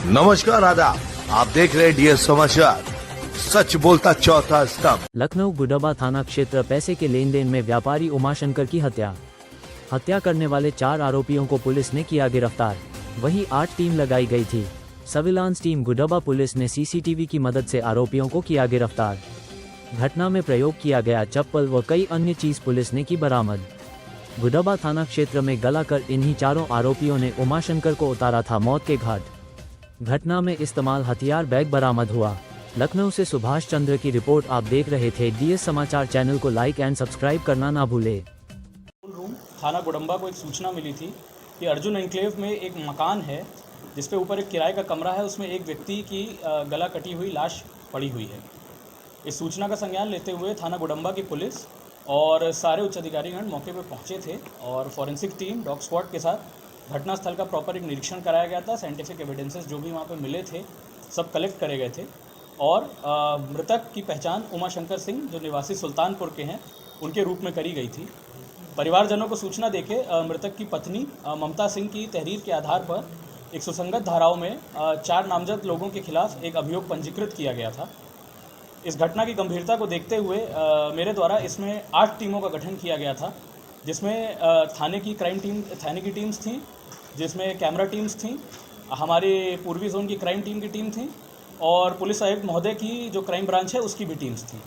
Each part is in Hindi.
नमस्कार आदाब, आप देख रहे हैं डीएस समाचार। सच बोलता चौथा स्तंभ। लखनऊ गुडबा थाना क्षेत्र पैसे के लेन देन में व्यापारी उमाशंकर की हत्या करने वाले 4 आरोपियों को पुलिस ने किया गिरफ्तार। वहीं 8 टीम लगाई गई थी। सर्विलांस टीम गुडबा पुलिस ने सीसीटीवी की मदद से आरोपियों को किया गिरफ्तार। घटना में प्रयोग किया गया चप्पल व कई अन्य चीज पुलिस ने की बरामद। गुडबा थाना क्षेत्र में गलाकर इन्हीं 4 आरोपियों ने उमाशंकर को उतारा था मौत के घाट। घटना में इस्तेमाल हथियार बैग बरामद हुआ। लखनऊ से सुभाष चंद्र की रिपोर्ट आप देख रहे थे। डीएस समाचार चैनल को लाइक एंड सब्सक्राइब करना ना भूले। थाना गुडम्बा को एक सूचना मिली थी कि अर्जुन एन्क्लेव में एक मकान है जिस पे ऊपर एक किराए का कमरा है, उसमें एक व्यक्ति की गला कटी हुई लाश पड़ी हुई है। इस सूचना का संज्ञान लेते हुए थाना गुडम्बा की पुलिस और सारे उच्च अधिकारीगण मौके पर पहुंचे थे और फॉरेंसिक टीम डॉग स्क्वाड के साथ घटनास्थल का प्रॉपर एक निरीक्षण कराया गया था। साइंटिफिक एविडेंसेस जो भी वहाँ पे मिले थे सब कलेक्ट करे गए थे और मृतक की पहचान उमाशंकर सिंह जो निवासी सुल्तानपुर के हैं उनके रूप में करी गई थी। परिवारजनों को सूचना देके मृतक की पत्नी ममता सिंह की तहरीर के आधार पर एक सुसंगत धाराओं में 4 नामजद लोगों के खिलाफ एक अभियोग पंजीकृत किया गया था। इस घटना की गंभीरता को देखते हुए मेरे द्वारा इसमें 8 टीमों का गठन किया गया था, जिसमें थाने की टीम्स थीं, जिसमें कैमरा टीम्स थीं, हमारे पूर्वी जोन की क्राइम टीम की टीम थी और पुलिस आयुक्त महोदय की जो क्राइम ब्रांच है उसकी भी टीम्स थी।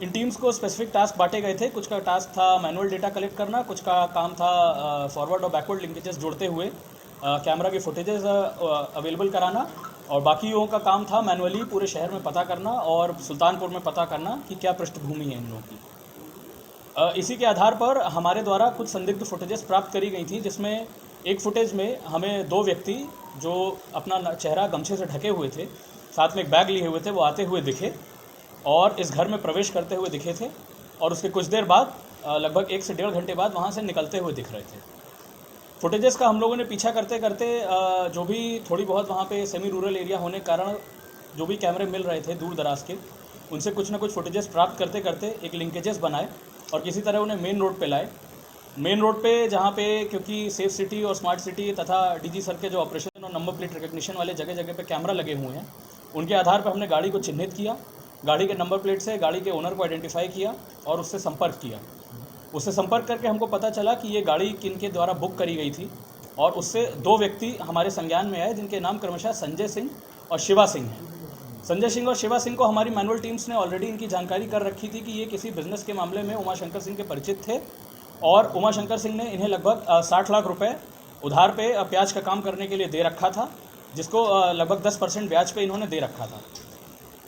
इन टीम्स को स्पेसिफिक टास्क बांटे गए थे। कुछ का टास्क था मैनुअल डेटा कलेक्ट करना, कुछ का काम था फॉरवर्ड और बैकवर्ड लिंकेजेस जोड़ते हुए कैमरा की फुटेजेस अवेलेबल कराना और बाकियों का काम था मैनुअली पूरे शहर में पता करना और सुल्तानपुर में पता करना कि क्या पृष्ठभूमि है इन लोगों की। इसी के आधार पर हमारे द्वारा कुछ संदिग्ध फुटेजेस प्राप्त करी गई थी, जिसमें एक फुटेज में हमें 2 व्यक्ति जो अपना चेहरा गमछे से ढके हुए थे, साथ में एक बैग लिए हुए थे, वो आते हुए दिखे और इस घर में प्रवेश करते हुए दिखे थे और उसके कुछ देर बाद लगभग 1 से 1.5 घंटे बाद वहाँ से निकलते हुए दिख रहे थे। फुटेजेस का हम लोगों ने पीछा करते करते जो भी थोड़ी बहुत वहाँ पे सेमी रूरल एरिया होने के कारण जो भी कैमरे मिल रहे थे दूर दराज के, उनसे कुछ ना कुछ फुटेजेस प्राप्त करते करते एक लिंकेजेस बनाए और किसी तरह उन्हें मेन रोड पे लाए। मेन रोड पे जहाँ पे क्योंकि सेफ सिटी और स्मार्ट सिटी तथा डीजी सर के जो ऑपरेशन और नंबर प्लेट रिकग्निशन वाले जगह जगह पे कैमरा लगे हुए हैं, उनके आधार पर हमने गाड़ी को चिन्हित किया, गाड़ी के नंबर प्लेट से गाड़ी के ओनर को आइडेंटिफाई किया और उससे संपर्क किया। उससे संपर्क करके हमको पता चला कि ये गाड़ी किन के द्वारा बुक करी गई थी और उससे 2 व्यक्ति हमारे संज्ञान में आए जिनके नाम क्रमशः संजय सिंह और शिवा सिंह हैं। संजय सिंह और शिवा सिंह को हमारी मैनुअल टीम्स ने ऑलरेडी इनकी जानकारी कर रखी थी कि ये किसी बिजनेस के मामले में उमाशंकर सिंह के परिचित थे और उमाशंकर सिंह ने इन्हें लगभग 60 लाख रुपए उधार पे प्याज का काम करने के लिए दे रखा था, जिसको लगभग 10% ब्याज पे इन्होंने दे रखा था।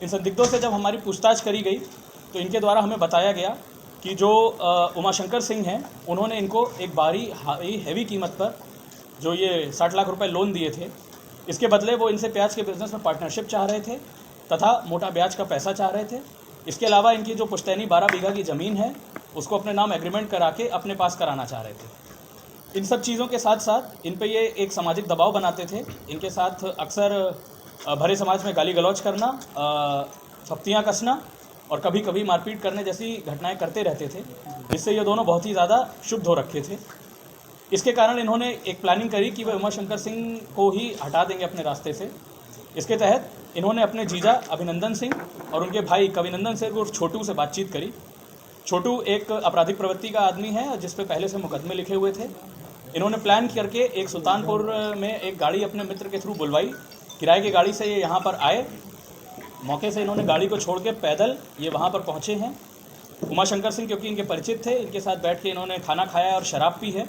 इन संदिग्धों से जब हमारी पूछताछ करी गई तो इनके द्वारा हमें बताया गया कि जो उमाशंकर सिंह हैं उन्होंने इनको एक भारी हैवी कीमत पर जो ये 60 लाख रुपए लोन दिए थे, इसके बदले वो इनसे प्याज के बिज़नेस में पार्टनरशिप चाह रहे थे तथा मोटा ब्याज का पैसा चाह रहे थे। इसके अलावा इनकी जो पुश्तैनी 12 बीघा की ज़मीन है उसको अपने नाम एग्रीमेंट करा के अपने पास कराना चाह रहे थे। इन सब चीज़ों के साथ साथ इन पे ये एक सामाजिक दबाव बनाते थे। इनके साथ अक्सर भरे समाज में गाली गलौज करना, थप्तियाँ कसना और कभी कभी मारपीट करने जैसी घटनाएं करते रहते थे, जिससे ये दोनों बहुत ही ज़्यादा क्षुब्ध हो रखे थे। इसके कारण इन्होंने एक प्लानिंग करी कि वह उमाशंकर सिंह को ही हटा देंगे अपने रास्ते से। इसके तहत इन्होंने अपने जीजा अभिनंदन सिंह और उनके भाई कविनंदन सिंह और छोटू से बातचीत करी। छोटू एक आपराधिक प्रवृत्ति का आदमी है जिस पे पहले से मुकदमे लिखे हुए थे। इन्होंने प्लान करके एक सुल्तानपुर में एक गाड़ी अपने मित्र के थ्रू बुलवाई, किराए की गाड़ी से ये यहाँ पर आए। मौके से इन्होंने गाड़ी को छोड़ के पैदल ये वहाँ पर पहुँचे हैं। उमाशंकर सिंह क्योंकि इनके परिचित थे, इनके साथ बैठ के इन्होंने खाना खाया और शराब पी है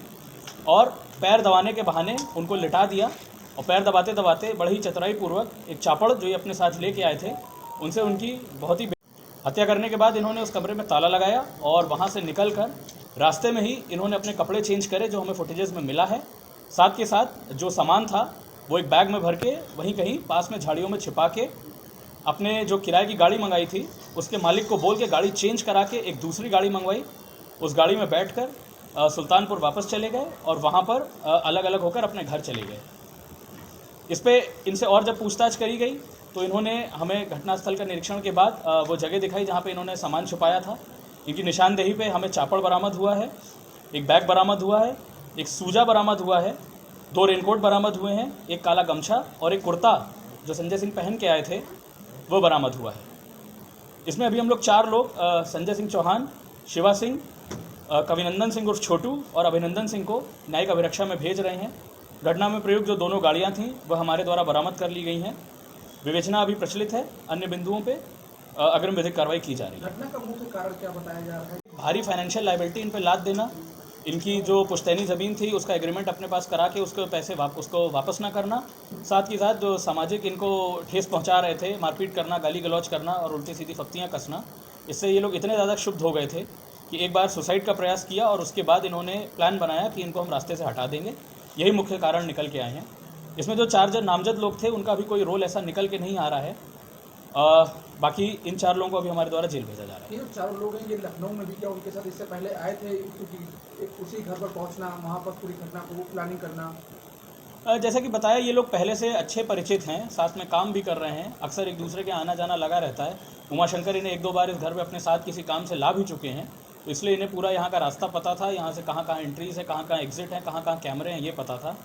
और पैर दबाने के बहाने उनको लिटा दिया और पैर दबाते दबाते बड़ी ही चतुराई पूर्वक एक चापड़ जो ये अपने साथ लेके आए थे उनसे उनकी बहुत ही हत्या करने के बाद इन्होंने उस कमरे में ताला लगाया और वहाँ से निकलकर रास्ते में ही इन्होंने अपने कपड़े चेंज करे जो हमें फुटेजेस में मिला है। साथ के साथ जो सामान था वो एक बैग में भर के वहीं कहीं पास में झाड़ियों में छिपा के अपने जो किराए की गाड़ी मंगाई थी उसके मालिक को बोल के गाड़ी चेंज करा के एक दूसरी गाड़ी मंगवाई। उस गाड़ी में बैठकर सुल्तानपुर वापस चले गए और वहाँ पर अलग अलग होकर अपने घर चले गए। इस पे इनसे और जब पूछताछ करी गई तो इन्होंने हमें घटनास्थल का निरीक्षण के बाद वो जगह दिखाई जहाँ पे इन्होंने सामान छुपाया था। इनकी निशानदेही पे हमें चापड़ बरामद हुआ है, एक बैग बरामद हुआ है, एक सूजा बरामद हुआ है 2 रेनकोट बरामद हुए हैं, एक काला गमछा और एक कुर्ता जो संजय सिंह पहन के आए थे वो बरामद हुआ है। इसमें अभी हम लोग 4 लोग संजय सिंह चौहान, शिवा सिंह, कविनंदन सिंह उर्फ छोटू और अभिनंदन सिंह को न्यायिक अभिरक्षा में भेज रहे हैं। घटना में प्रयुक्त जो दोनों गाड़ियां थीं वह हमारे द्वारा बरामद कर ली गई हैं। विवेचना अभी प्रचलित है, अन्य बिंदुओं पे अग्रिम विधिक कार्रवाई की जा रही है। घटना का मुख्य कारण क्या बताया जा रहा है? भारी फाइनेंशियल लायबिलिटी इन पे लाद देना, इनकी जो पुश्तैनी ज़मीन थी उसका एग्रीमेंट अपने पास करा के उसके पैसे उसको वापस ना करना, साथ ही साथ जो सामाजिक इनको ठेस पहुंचा रहे थे, मारपीट करना, गाली गलौज करना और उल्टी सीधी फप्तियाँ कसना, इससे ये लोग इतने ज़्यादा क्षुब्ध हो गए थे कि एक बार सुसाइड का प्रयास किया और उसके बाद इन्होंने प्लान बनाया कि इनको हम रास्ते से हटा देंगे। यही मुख्य कारण निकल के आए हैं। इसमें जो 4 नामजद लोग थे उनका भी कोई रोल ऐसा निकल के नहीं आ रहा है। बाकी इन 4 लोगों को अभी हमारे द्वारा जेल भेजा जा रहा है। ये जो 4 लोग हैं ये लखनऊ में भी क्या उनके साथ इससे पहले आए थे? क्योंकि एक उसी घर पर पहुंचना, वहां पर पूरी घटना को प्लानिंग करना। जैसा कि बताया, ये लोग पहले से अच्छे परिचित हैं, साथ में काम भी कर रहे हैं, अक्सर एक दूसरे के आना जाना लगा रहता है। उमाशंकर इन्हें 1-2 बार इस घर में अपने साथ किसी काम से ला भी चुके हैं, तो इसलिए इन्हें पूरा यहाँ का रास्ता पता था, यहाँ से कहाँ कहाँ एंट्रीज है, कहाँ कहाँ एग्जिट है, कहाँ कहाँ कैमरे हैं, ये पता था।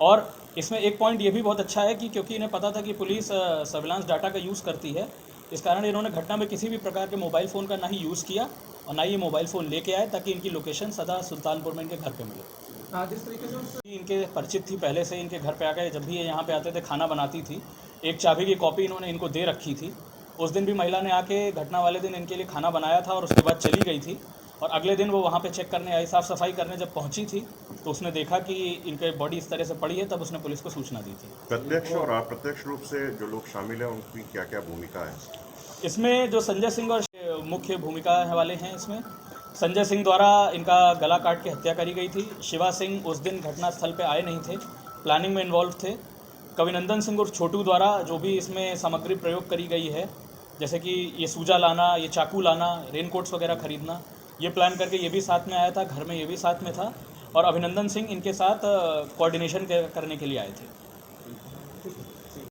और इसमें एक पॉइंट ये भी बहुत अच्छा है कि क्योंकि इन्हें पता था कि पुलिस सर्विलांस डाटा का यूज़ करती है, इस कारण इन्होंने घटना में किसी भी प्रकार के मोबाइल फ़ोन का ना ही यूज़ किया और ना ही ये मोबाइल फ़ोन लेके आए, ताकि इनकी लोकेशन सदा सुल्तानपुर में इनके घर पे मिले। जिस तरीके से इनके परिचित थी पहले से, इनके घर पे आकर जब भी ये यहाँ पे आते थे खाना बनाती थी, एक चाबी की कॉपी इन्होंने इनको दे रखी थी। उस दिन भी महिला ने आके घटना वाले दिन इनके लिए खाना बनाया था और उसके बाद चली गई थी, और अगले दिन वो वहाँ पे चेक करने आई, साफ़ सफाई करने जब पहुँची थी तो उसने देखा कि इनके बॉडी इस तरह से पड़ी है, तब उसने पुलिस को सूचना दी थी। प्रत्यक्ष और अप्रत्यक्ष रूप से जो लोग शामिल हैं उनकी क्या क्या भूमिका है? इसमें जो संजय सिंह और मुख्य भूमिका वाले हैं, इसमें संजय सिंह द्वारा इनका गला काट के हत्या करी गई थी। शिवा सिंह उस दिन घटनास्थल पे आए नहीं थे, प्लानिंग में इन्वॉल्व थे। कविनंदन सिंह और छोटू द्वारा जो भी इसमें सामग्री प्रयोग करी गई है, जैसे कि ये सूजा लाना, ये चाकू लाना, रेनकोट्स वगैरह खरीदना, ये प्लान करके ये भी साथ में आया था, घर में ये भी साथ में था, और अभिनंदन सिंह इनके साथ कोऑर्डिनेशन करने के लिए आए थे।